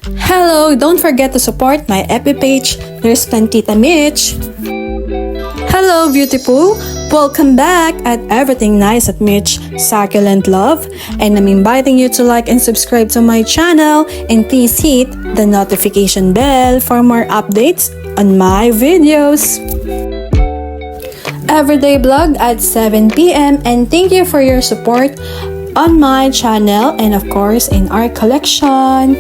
Hello! Don't forget to support my FB page, Nurse Plantita Mitch. Hello, beautiful! Welcome back at Everything Nice at Mitch Succulent Love, and I'm inviting you to like and subscribe to my channel, and please hit the notification bell for more updates on my videos. Everyday vlog at 7 p.m. and thank you for your support on my channel and of course in our collection.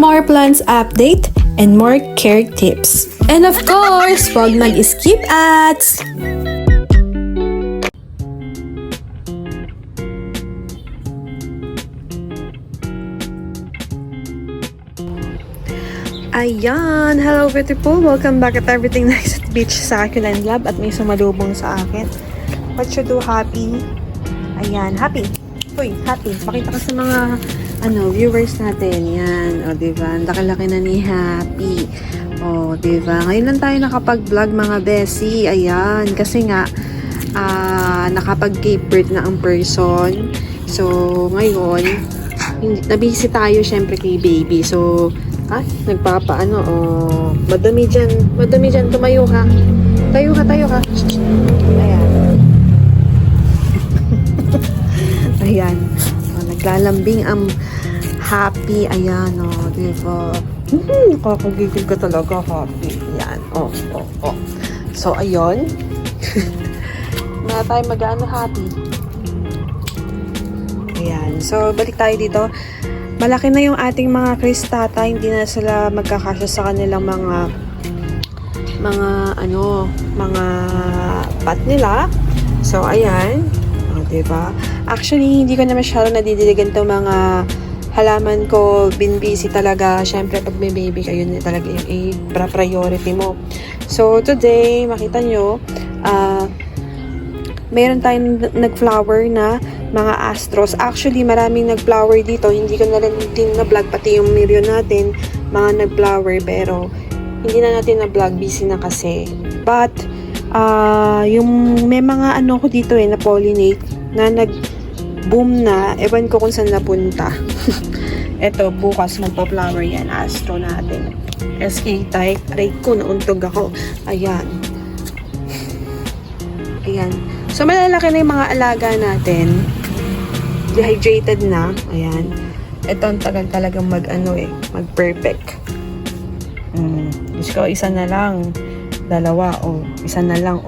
More plants update and more care tips. And of course, wag mag-skip ads! Ayan! Hello beautiful! Welcome back at Everything Nice at Beach Succulent Lab at may sumalubong sa akin. What you do, happy? Ayan, happy! Uy, happy! Pakita ka sa mga viewers natin. Yan, o diba? Ang laki-laki na ni Happy. O diba? Ngayon lang tayo nakapag-vlog mga besi. Ayan, kasi nga nakapag-give birth na ang person. So, ngayon nabisi tayo syempre kay baby. So, nagpapaano, madami dyan, tumayo ka. Tayo ka. Ayan. Ayan. Naglalambing ang Happy. Ayan, diba? Kakagigil ka talaga, Happy. Ayan, So, ayun. Na tayo mag-ano, Happy. Ayan. So, balik tayo dito. Malaki na yung ating mga kristata, hindi na sila magkakasya sa kanilang mga pot nila. So, ayan. Diba? Actually, hindi ko na masyado nadidiligan itong mga halaman ko. Been busy talaga. Siyempre, pag may baby kayo na talaga yung priority mo. So, today, makita nyo, mayroon tayong nag-flower na mga astros. Actually, maraming nag-flower dito. Hindi ko na rin din na-vlog, pati yung million natin, mga nag-flower, pero hindi na natin na-vlog, busy na kasi. But, yung may mga ko dito na pollinate, na nag-boom na, ewan ko kung saan napunta. Eto, bukas magpa-flower yan, astro natin. SK type, rate ko, nauntog ako. Ayan. So, malalaki na yung mga alaga natin. Dehydrated na. Ayan. Ito ang tagal talagang mag-perfect. Diyos ko, isa na lang. Dalawa, isa na lang,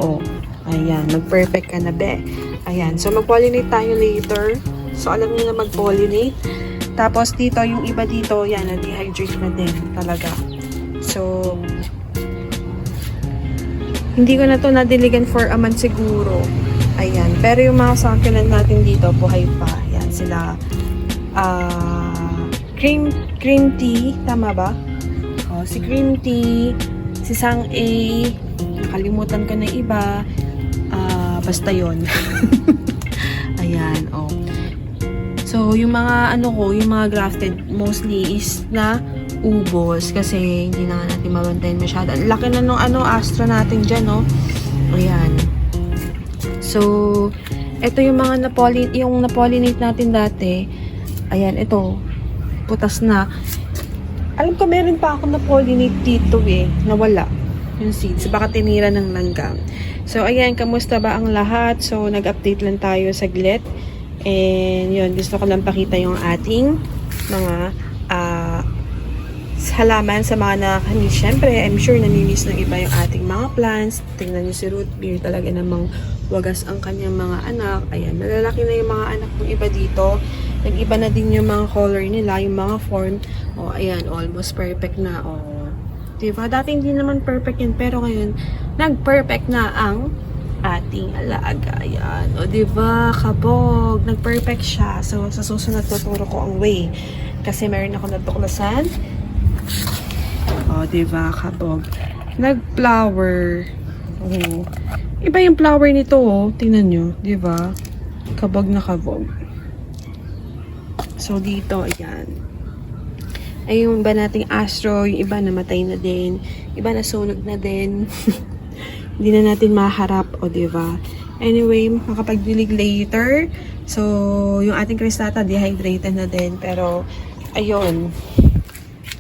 Ayan, mag-perfect ka na, be. Ayan. So, mag-pollinate tayo later. So, alam niyo na mag-pollinate. Tapos, dito, yung iba dito, yan, na-dehydrate na din talaga. So, hindi ko na to nadiligan for a month siguro. Ayan. Pero yung mga succulent natin dito, buhay pa. Ayan, sila. Cream tea. Tama ba? Si cream tea. Si Sang A. Nakalimutan ko na iba. Basta yon. Ayan, So, yung mga yung mga grafted mostly is na ubos kasi hindi na natin mabantayan masyado. Ang laki na nung astro natin dyan, Ayan. So, ito yung mga na-pollinate natin dati. Ayan, ito. Putas na. Alam ko meron pa ako na-pollinate dito nawala. Yung seeds. Baka tinira ng langgam. So, ayan, kamusta ba ang lahat? So, nag-update lang tayo saglit. And, yun, gusto ko lang pakita yung ating mga halaman sa mga syempre, I'm sure namimiss ng iba yung ating mga plants. Tingnan niyo si Root Beer, talaga namang wagas ang kanyang mga anak. Ayan, nalalaki na yung mga anak ng iba dito. Nag-iba na din yung mga color nila, yung mga form. Ayan, almost perfect na. Diba? Dati hindi naman perfect yun, pero ngayon, nag-perfect na ang ating alaga. Ayan. Diba? Kabog. Nag-perfect siya. So, sa susunod, tuturo ko ang way. Kasi meron ako natuklasan. Diba? Kabog. Nag-flower. Iba yung flower nito, Tingnan nyo. Diba? Kabog na kabog. So, dito, ayan. Ay, yung iba nating astro, yung iba namatay na din. Iba nasunog na din. Hindi na natin maharap, diba? Anyway, makapagdilig later. So, yung ating kristata, dehydrated na din. Pero, ayun.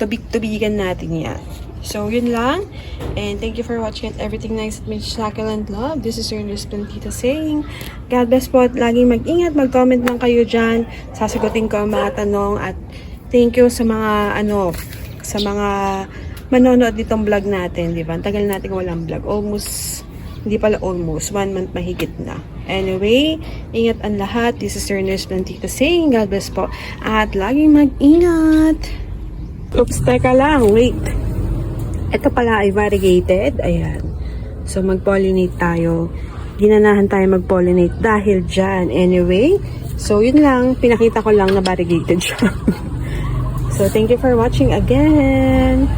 tubig-tubigan natin yan. So, yun lang. And thank you for watching at everything nice at Mishakal and Love. This is your Nurse Plantita saying, God bless po at laging mag-ingat. Mag-comment lang kayo dyan. Sasagutin ko ang mga tanong. At thank you sa mga, sa mga manonood ditong vlog natin. Diba? Ang tagal natin walang vlog. Hindi pala almost. 1 month mahigit na. Anyway, ingat ang lahat. This is your Nurse Plantita saying, God bless po. At laging mag-ingat. Oops, teka lang. Wait. Ito pala ay variegated. Ayan. So, mag-pollinate tayo. Ginanahan tayo mag-pollinate dahil dyan. Anyway, so yun lang. Pinakita ko lang na variegated siya. So, thank you for watching again.